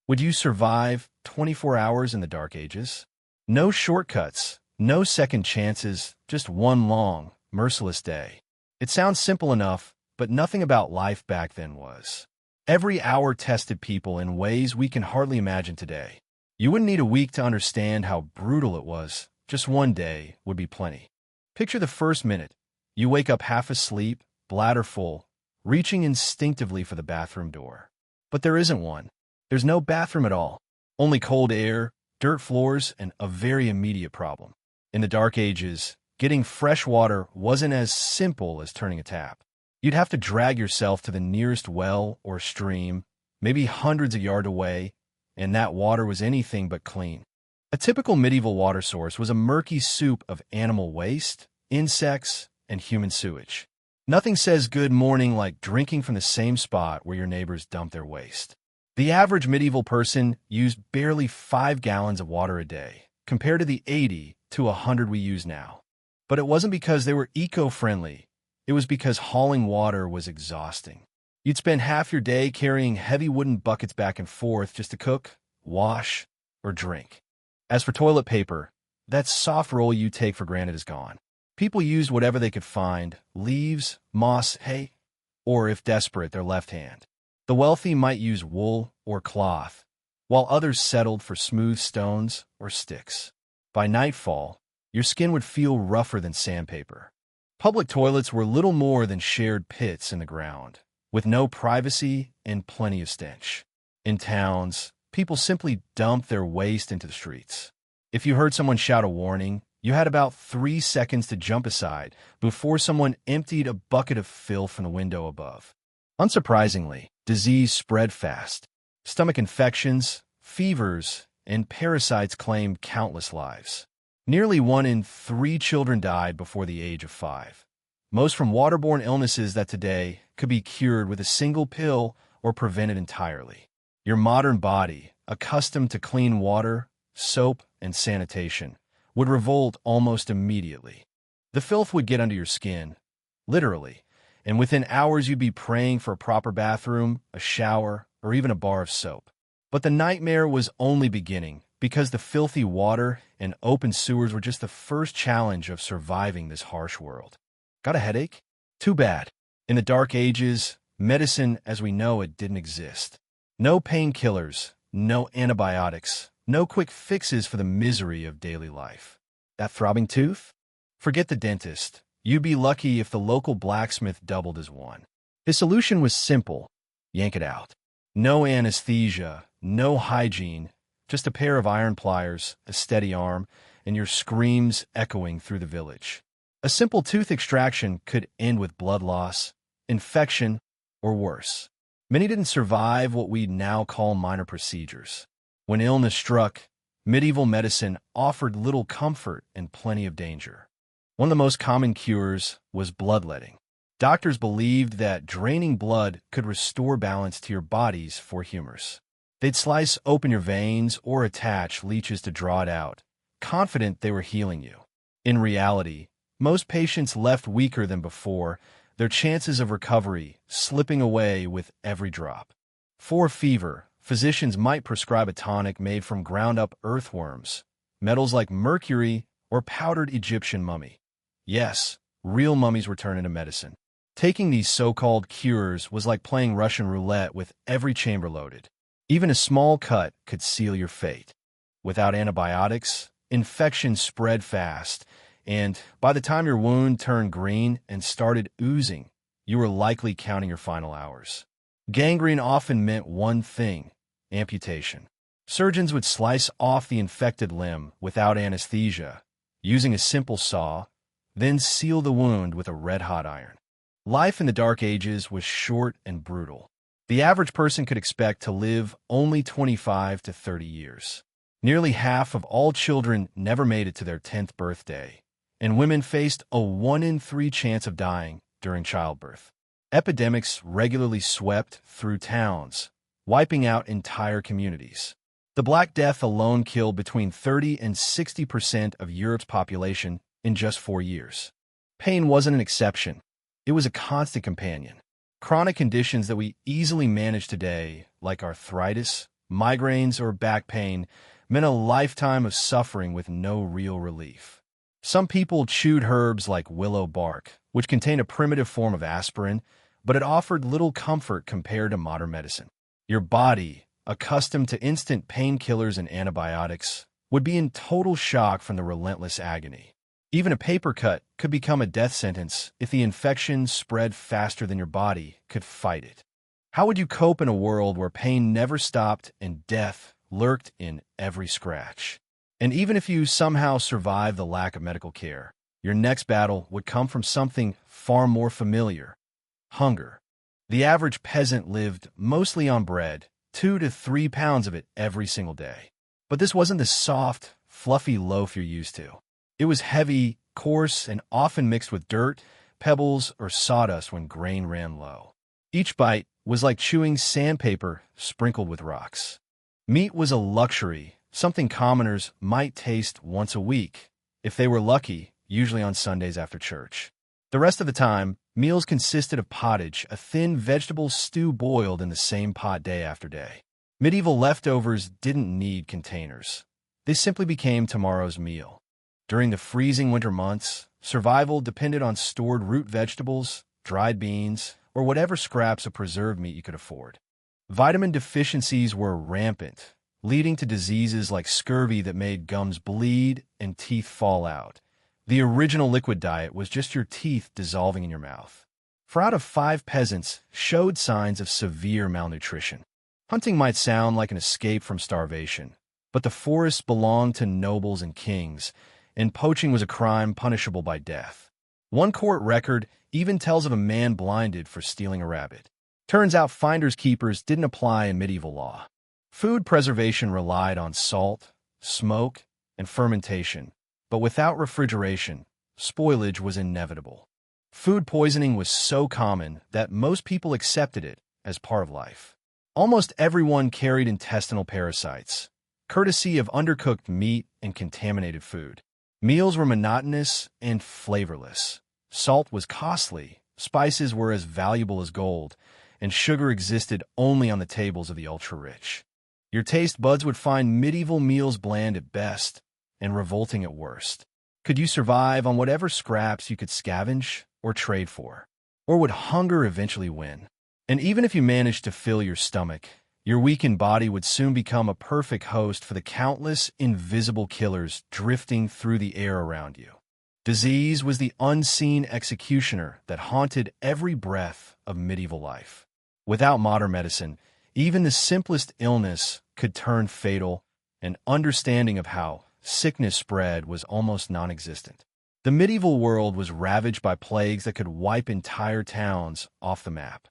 Would you survive 24 hours in the Dark Ages? No shortcuts, no second chances, just one long, merciless day. It sounds simple enough, but nothing about life back then was. Every hour tested people in ways we can hardly imagine today. You wouldn't need a week to understand how brutal it was. Just one day would be plenty. Picture the first minute. You wake up half asleep, bladder full, reaching instinctively for the bathroom door. But there isn't one. There's no bathroom at all. Only cold air, dirt floors, and a very immediate problem. In the Dark Ages, getting fresh water wasn't as simple as turning a tap. You'd have to drag yourself to the nearest well or stream, maybe hundreds of yards away, and that water was anything but clean. A typical medieval water source was a murky soup of animal waste, insects, and human sewage. Nothing says good morning like drinking from the same spot where your neighbors dump their waste. The average medieval person used barely 5 gallons of water a day, compared to the 80 to 100 we use now. But it wasn't because they were eco-friendly. It was because hauling water was exhausting. You'd spend half your day carrying heavy wooden buckets back and forth just to cook, wash, or drink. As for toilet paper, that soft roll you take for granted is gone. People used whatever they could find, leaves, moss, hay, or if desperate, their left hand. The wealthy might use wool or cloth, while others settled for smooth stones or sticks. By nightfall, your skin would feel rougher than sandpaper. Public toilets were little more than shared pits in the ground, with no privacy and plenty of stench. In towns, people simply dumped their waste into the streets. If you heard someone shout a warning, you had about 3 seconds to jump aside before someone emptied a bucket of filth from the window above. Unsurprisingly, disease spread fast. Stomach infections, fevers, and parasites claimed countless lives. Nearly 1 in 3 children died before the age of 5. Most from waterborne illnesses that today could be cured with a single pill or prevented entirely. Your modern body, accustomed to clean water, soap, and sanitation, would revolt almost immediately. The filth would get under your skin, literally, and within hours you'd be praying for a proper bathroom, a shower, or even a bar of soap. But the nightmare was only beginning, because the filthy water and open sewers were just the first challenge of surviving this harsh world. Got a headache? Too bad. In the Dark Ages, medicine as we know it didn't exist. No painkillers, no antibiotics, no quick fixes for the misery of daily life. That throbbing tooth? Forget the dentist. You'd be lucky if the local blacksmith doubled as one. His solution was simple. Yank it out. No anesthesia, no hygiene, just a pair of iron pliers, a steady arm, and your screams echoing through the village. A simple tooth extraction could end with blood loss, infection, or worse. Many didn't survive what we now call minor procedures. When illness struck, medieval medicine offered little comfort and plenty of danger. One of the most common cures was bloodletting. Doctors believed that draining blood could restore balance to your body's four humors. They'd slice open your veins or attach leeches to draw it out, confident they were healing you. In reality, most patients left weaker than before, their chances of recovery slipping away with every drop. For fever, physicians might prescribe a tonic made from ground-up earthworms, metals like mercury, or powdered Egyptian mummy. Yes, real mummies were turned into medicine. Taking these so-called cures was like playing Russian roulette with every chamber loaded. Even a small cut could seal your fate. Without antibiotics, infection spread fast, and by the time your wound turned green and started oozing, you were likely counting your final hours. Gangrene often meant one thing: amputation. Surgeons would slice off the infected limb without anesthesia, using a simple saw, then seal the wound with a red-hot iron. Life in the Dark Ages was short and brutal. The average person could expect to live only 25 to 30 years. Nearly half of all children never made it to their 10th birthday, and women faced a 1 in 3 chance of dying during childbirth. Epidemics regularly swept through towns, wiping out entire communities. The Black Death alone killed between 30 and 60% of Europe's population in just 4 years. Pain wasn't an exception. It was a constant companion. Chronic conditions that we easily manage today, like arthritis, migraines, or back pain meant a lifetime of suffering with no real relief. Some people chewed herbs like willow bark, which contained a primitive form of aspirin, but it offered little comfort compared to modern medicine. Your body, accustomed to instant painkillers and antibiotics, would be in total shock from the relentless agony. Even a paper cut could become a death sentence if the infection spread faster than your body could fight it. How would you cope in a world where pain never stopped and death lurked in every scratch? And even if you somehow survived the lack of medical care, your next battle would come from something far more familiar: hunger. The average peasant lived mostly on bread, 2 to 3 pounds of it every single day. But this wasn't the soft, fluffy loaf you're used to. It was heavy, coarse, and often mixed with dirt, pebbles, or sawdust when grain ran low. Each bite was like chewing sandpaper sprinkled with rocks. Meat was a luxury, something commoners might taste once a week, if they were lucky, usually on Sundays after church. The rest of the time, meals consisted of pottage, a thin vegetable stew boiled in the same pot day after day. Medieval leftovers didn't need containers. They simply became tomorrow's meal. During the freezing winter months, survival depended on stored root vegetables, dried beans, or whatever scraps of preserved meat you could afford. Vitamin deficiencies were rampant, leading to diseases like scurvy that made gums bleed and teeth fall out. The original liquid diet was just your teeth dissolving in your mouth. 4 out of 5 peasants showed signs of severe malnutrition. Hunting might sound like an escape from starvation, but the forests belonged to nobles and kings, and poaching was a crime punishable by death. One court record even tells of a man blinded for stealing a rabbit. Turns out finders keepers didn't apply in medieval law. Food preservation relied on salt, smoke, and fermentation, but without refrigeration, spoilage was inevitable. Food poisoning was so common that most people accepted it as part of life. Almost everyone carried intestinal parasites, courtesy of undercooked meat and contaminated food. Meals were monotonous and flavorless. Salt was costly, spices were as valuable as gold, and sugar existed only on the tables of the ultra-rich. Your taste buds would find medieval meals bland at best and revolting at worst. Could you survive on whatever scraps you could scavenge or trade for? Or would hunger eventually win? And even if you managed to fill your stomach, your weakened body would soon become a perfect host for the countless invisible killers drifting through the air around you. Disease was the unseen executioner that haunted every breath of medieval life. Without modern medicine, even the simplest illness could turn fatal, and understanding of how sickness spread was almost non-existent. The medieval world was ravaged by plagues that could wipe entire towns off the map.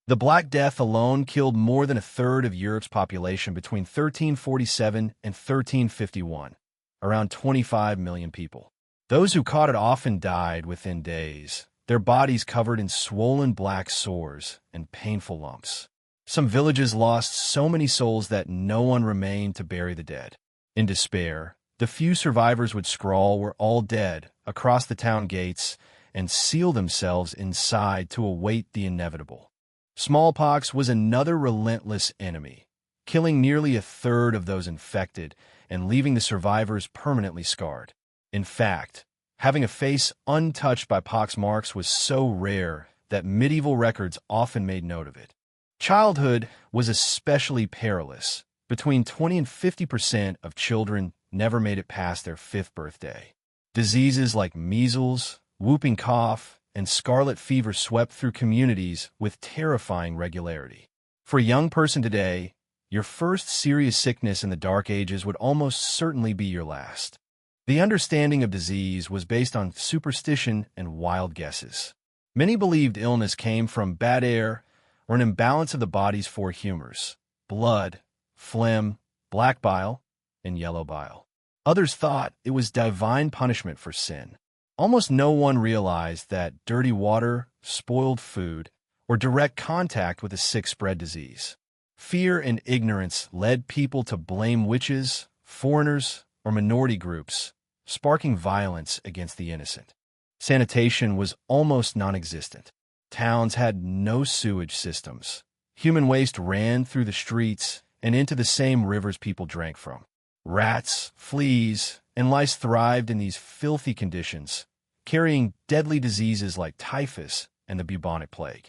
The Black Death alone killed more than a third of Europe's population between 1347 and 1351, around 25 million people. Those who caught it often died within days, their bodies covered in swollen black sores and painful lumps. Some villages lost so many souls that no one remained to bury the dead. In despair, the few survivors would scrawl "We're all dead" across the town gates and seal themselves inside to await the inevitable. Smallpox was another relentless enemy, killing nearly a third of those infected and leaving the survivors permanently scarred. In fact, having a face untouched by pox marks was so rare that medieval records often made note of it. Childhood was especially perilous. Between 20 and 50% of children never made it past their 5th birthday. Diseases like measles, whooping cough, and scarlet fever swept through communities with terrifying regularity. For a young person today, your first serious sickness in the Dark Ages would almost certainly be your last. The understanding of disease was based on superstition and wild guesses. Many believed illness came from bad air or an imbalance of the body's 4 humors: blood, phlegm, black bile, and yellow bile. Others thought it was divine punishment for sin. Almost no one realized that dirty water, spoiled food, or direct contact with a sick spread disease. Fear and ignorance led people to blame witches, foreigners, or minority groups, sparking violence against the innocent. Sanitation was almost non-existent. Towns had no sewage systems. Human waste ran through the streets, and into the same rivers people drank from. Rats, fleas, and lice thrived in these filthy conditions, carrying deadly diseases like typhus and the bubonic plague.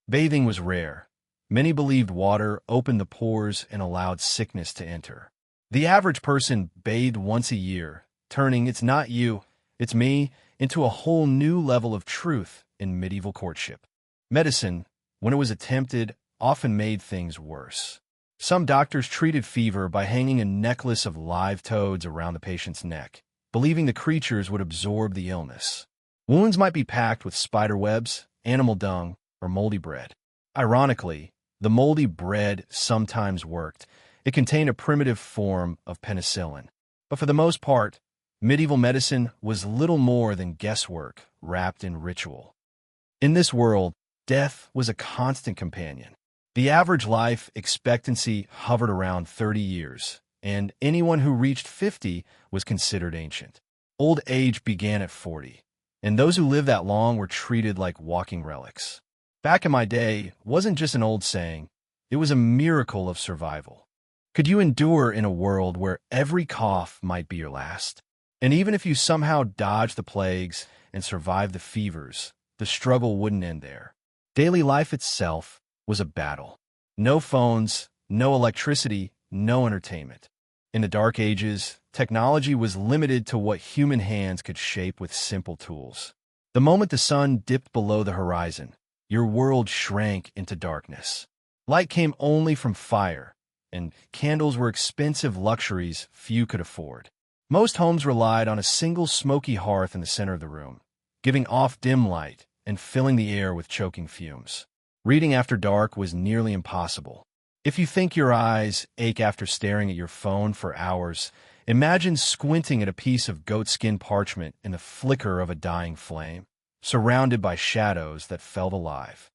Bathing was rare. Many believed water opened the pores and allowed sickness to enter. The average person bathed once a year, turning "it's not you, it's me" into a whole new level of truth in medieval courtship. Medicine, when it was attempted, often made things worse. Some doctors treated fever by hanging a necklace of live toads around the patient's neck, believing the creatures would absorb the illness. Wounds might be packed with spider webs, animal dung, or moldy bread. Ironically, the moldy bread sometimes worked. It contained a primitive form of penicillin. But for the most part, medieval medicine was little more than guesswork wrapped in ritual. In this world, death was a constant companion. The average life expectancy hovered around 30 years, and anyone who reached 50 was considered ancient. Old age began at 40, and those who lived that long were treated like walking relics. Back in my day, wasn't just an old saying, it was a miracle of survival. Could you endure in a world where every cough might be your last? And even if you somehow dodged the plagues and survived the fevers, the struggle wouldn't end there. Daily life itself was a battle. No phones, no electricity, no entertainment. In the Dark Ages, technology was limited to what human hands could shape with simple tools. The moment the sun dipped below the horizon, your world shrank into darkness. Light came only from fire, and candles were expensive luxuries few could afford. Most homes relied on a single smoky hearth in the center of the room, giving off dim light and filling the air with choking fumes. Reading after dark was nearly impossible. If you think your eyes ache after staring at your phone for hours, imagine squinting at a piece of goatskin parchment in the flicker of a dying flame, surrounded by shadows that felt alive.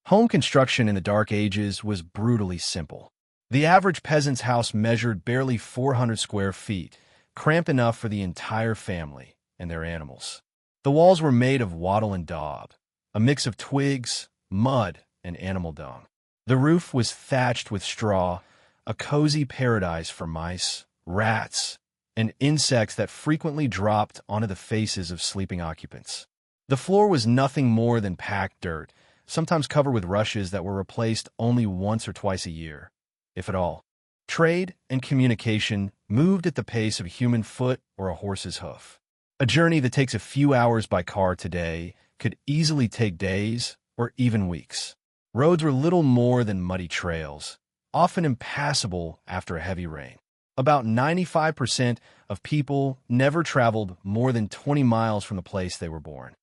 Home construction in the Dark Ages was brutally simple. The average peasant's house measured barely 400 square feet, cramped enough for the entire family and their animals. The walls were made of wattle and daub, a mix of twigs, mud, and animal dung. The roof was thatched with straw, a cozy paradise for mice, rats, and insects that frequently dropped onto the faces of sleeping occupants. The floor was nothing more than packed dirt, sometimes covered with rushes that were replaced only once or twice a year, if at all. Trade and communication moved at the pace of a human foot or a horse's hoof. A journey that takes a few hours by car today could easily take days or even weeks. Roads were little more than muddy trails, often impassable after a heavy rain. About 95% of people never traveled more than 20 miles from the place they were born.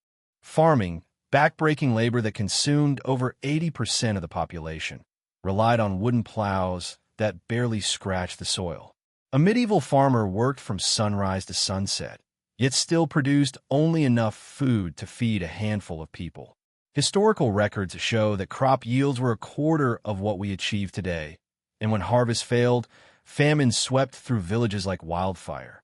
Farming, backbreaking labor that consumed over 80% of the population, relied on wooden plows that barely scratched the soil. A medieval farmer worked from sunrise to sunset, yet still produced only enough food to feed a handful of people. Historical records show that crop yields were a quarter of what we achieve today, and when harvest failed, famine swept through villages like wildfire.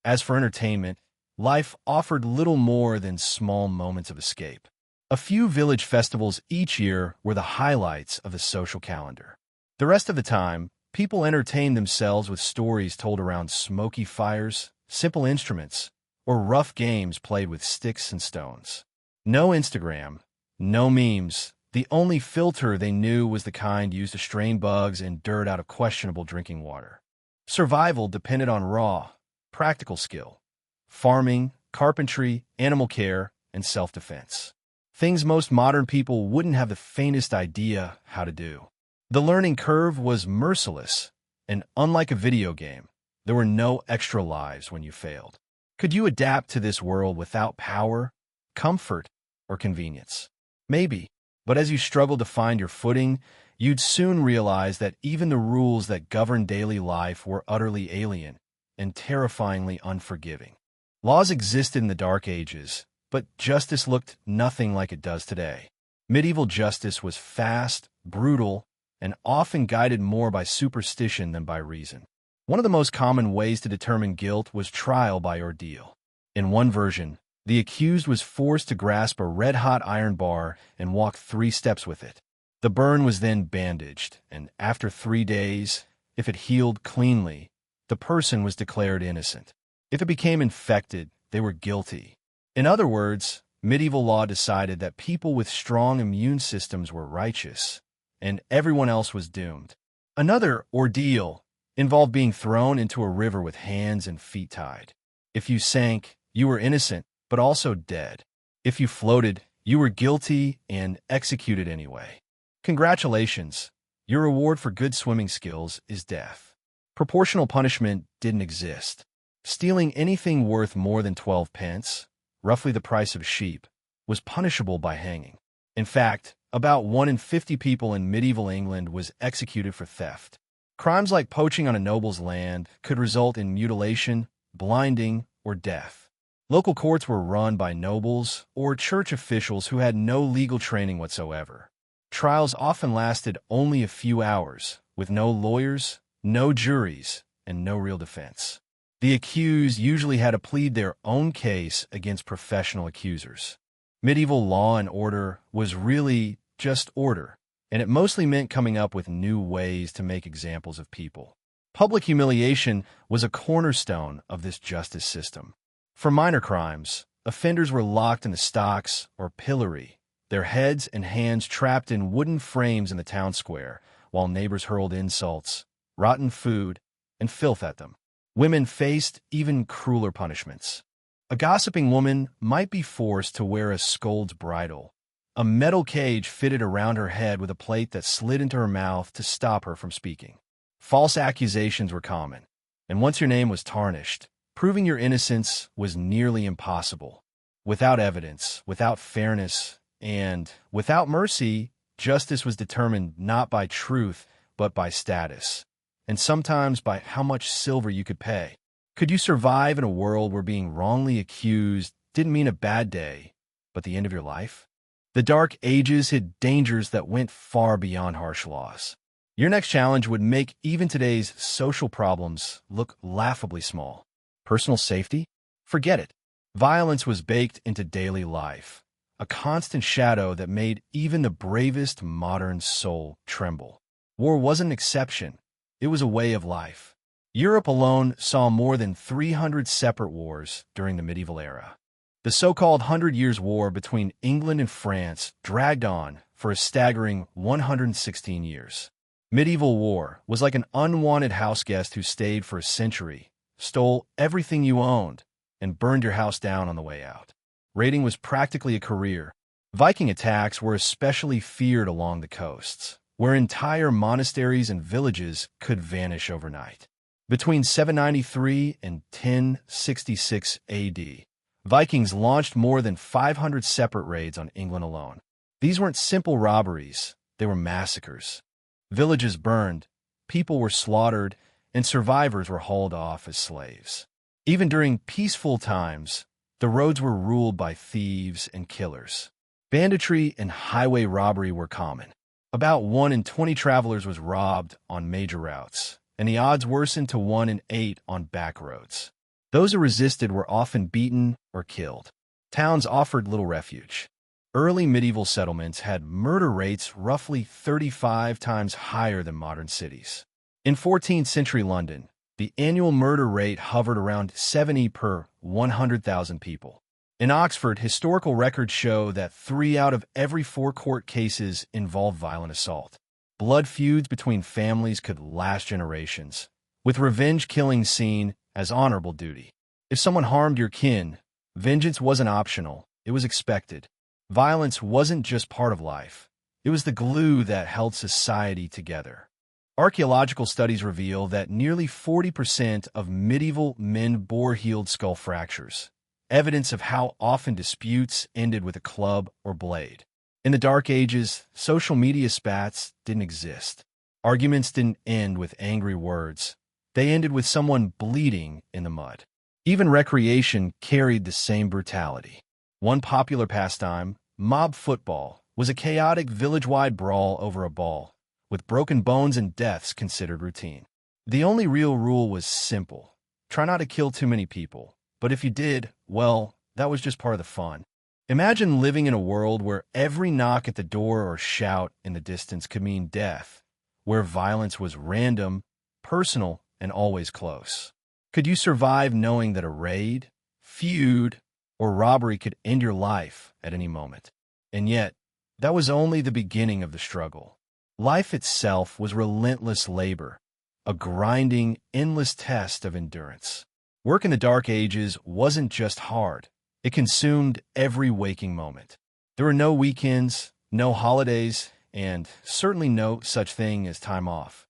As for entertainment, life offered little more than small moments of escape. A few village festivals each year were the highlights of the social calendar. The rest of the time, people entertained themselves with stories told around smoky fires, simple instruments, or rough games played with sticks and stones. No Instagram, no memes. The only filter they knew was the kind used to strain bugs and dirt out of questionable drinking water. Survival depended on raw, practical skill. Farming, carpentry, animal care, and self-defense. Things most modern people wouldn't have the faintest idea how to do. The learning curve was merciless, and unlike a video game, there were no extra lives when you failed. Could you adapt to this world without power, comfort, or convenience? Maybe, but as you struggled to find your footing, you'd soon realize that even the rules that govern daily life were utterly alien and terrifyingly unforgiving. Laws existed in the Dark Ages, but justice looked nothing like it does today. Medieval justice was fast, brutal, and often guided more by superstition than by reason. One of the most common ways to determine guilt was trial by ordeal. In one version, the accused was forced to grasp a red-hot iron bar and walk 3 steps with it. The burn was then bandaged, and after 3 days, If it healed cleanly, the person was declared innocent. If it became infected, they were guilty. In other words, medieval law decided that people with strong immune systems were righteous, and everyone else was doomed. Another ordeal involved being thrown into a river with hands and feet tied. If you sank, you were innocent, but also dead. If you floated, you were guilty and executed anyway. Congratulations, your reward for good swimming skills is death. Proportional punishment didn't exist. Stealing anything worth more than 12 pence, roughly the price of sheep, was punishable by hanging. In fact, about 1 in 50 people in medieval England was executed for theft. Crimes like poaching on a noble's land could result in mutilation, blinding, or death. Local courts were run by nobles or church officials who had no legal training whatsoever. Trials often lasted only a few hours, with no lawyers, no juries, and no real defense. The accused usually had to plead their own case against professional accusers. Medieval law and order was really just order, and it mostly meant coming up with new ways to make examples of people. Public humiliation was a cornerstone of this justice system. For minor crimes, offenders were locked in the stocks or pillory, their heads and hands trapped in wooden frames in the town square, while neighbors hurled insults, rotten food, and filth at them. Women faced even crueler punishments. A gossiping woman might be forced to wear a scold's bridle, a metal cage fitted around her head with a plate that slid into her mouth to stop her from speaking. False accusations were common, and once your name was tarnished, proving your innocence was nearly impossible. Without evidence, without fairness, and without mercy, justice was determined not by truth, but by status, and sometimes by how much silver you could pay. Could you survive in a world where being wrongly accused didn't mean a bad day, but the end of your life? The Dark Ages hid dangers that went far beyond harsh laws. Your next challenge would make even today's social problems look laughably small. Personal safety? Forget it. Violence was baked into daily life, a constant shadow that made even the bravest modern soul tremble. War wasn't an exception. It was a way of life. Europe alone saw more than 300 separate wars during the medieval era. The so-called 100 Years' War between England and France dragged on for a staggering 116 years. Medieval war was like an unwanted house guest who stayed for a century, stole everything you owned, and burned your house down on the way out. Raiding was practically a career. Viking attacks were especially feared along the coasts, where entire monasteries and villages could vanish overnight. Between 793 and 1066 AD, Vikings launched more than 500 separate raids on England alone. These weren't simple robberies, they were massacres. Villages burned, people were slaughtered, and survivors were hauled off as slaves. Even during peaceful times, the roads were ruled by thieves and killers. Banditry and highway robbery were common. About 1 in 20 travelers was robbed on major routes, and the odds worsened to 1 in 8 on back roads. Those who resisted were often beaten or killed. Towns offered little refuge. Early medieval settlements had murder rates roughly 35 times higher than modern cities. In 14th century London, the annual murder rate hovered around 70 per 100,000 people. In Oxford, historical records show that 3 out of every 4 court cases involved violent assault. Blood feuds between families could last generations, with revenge killing seen as honorable duty. If someone harmed your kin, vengeance wasn't optional, it was expected. Violence wasn't just part of life, it was the glue that held society together. Archaeological studies reveal that nearly 40% of medieval men bore healed skull fractures, evidence of how often disputes ended with a club or blade. In the Dark Ages, social media spats didn't exist. Arguments didn't end with angry words. They ended with someone bleeding in the mud. Even recreation carried the same brutality. One popular pastime, mob football, was a chaotic village-wide brawl over a ball, with broken bones and deaths considered routine. The only real rule was simple. Try not to kill too many people, but if you did, well, that was just part of the fun. Imagine living in a world where every knock at the door or shout in the distance could mean death, where violence was random, personal and always close. Could you survive knowing that a raid, feud, or robbery could end your life at any moment? And yet, that was only the beginning of the struggle. Life itself was relentless labor, a grinding, endless test of endurance. Work in the Dark Ages wasn't just hard. It consumed every waking moment. There were no weekends, no holidays, and certainly no such thing as time off.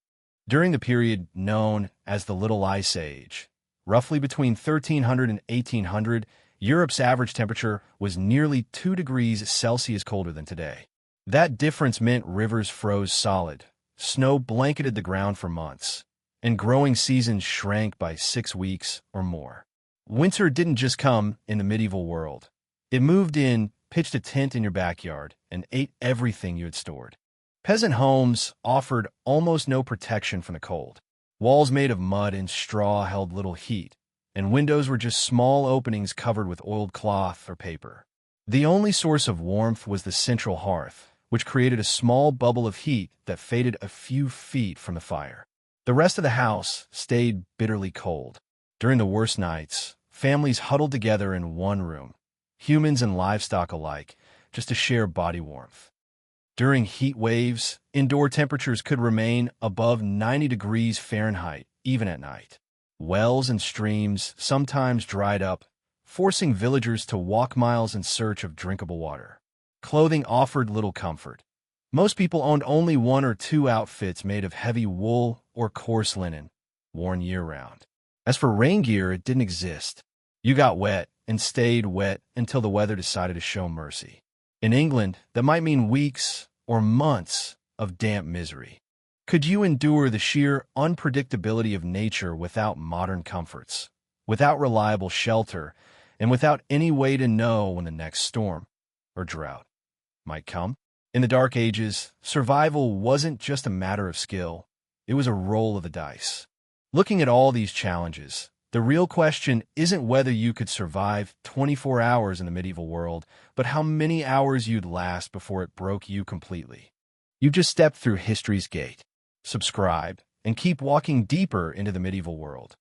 During the period known as the Little Ice Age, roughly between 1300 and 1800, Europe's average temperature was nearly 2 degrees Celsius colder than today. That difference meant rivers froze solid, snow blanketed the ground for months, and growing seasons shrank by 6 weeks or more. Winter didn't just come in the medieval world. It moved in, pitched a tent in your backyard, and ate everything you had stored. Peasant homes offered almost no protection from the cold. Walls made of mud and straw held little heat, and windows were just small openings covered with oiled cloth or paper. The only source of warmth was the central hearth, which created a small bubble of heat that faded a few feet from the fire. The rest of the house stayed bitterly cold. During the worst nights, families huddled together in one room, humans and livestock alike, just to share body warmth. During heat waves, indoor temperatures could remain above 90 degrees Fahrenheit, even at night. Wells and streams sometimes dried up, forcing villagers to walk miles in search of drinkable water. Clothing offered little comfort. Most people owned only 1 or 2 outfits made of heavy wool or coarse linen, worn year-round. As for rain gear, it didn't exist. You got wet and stayed wet until the weather decided to show mercy. In England, that might mean weeks or months of damp misery. Could you endure the sheer unpredictability of nature without modern comforts, without reliable shelter, and without any way to know when the next storm or drought might come? In the Dark Ages, survival wasn't just a matter of skill, it was a roll of the dice. Looking at all these challenges, the real question isn't whether you could survive 24 hours in the medieval world, but how many hours you'd last before it broke you completely. You just stepped through history's gate. Subscribe, and keep walking deeper into the medieval world.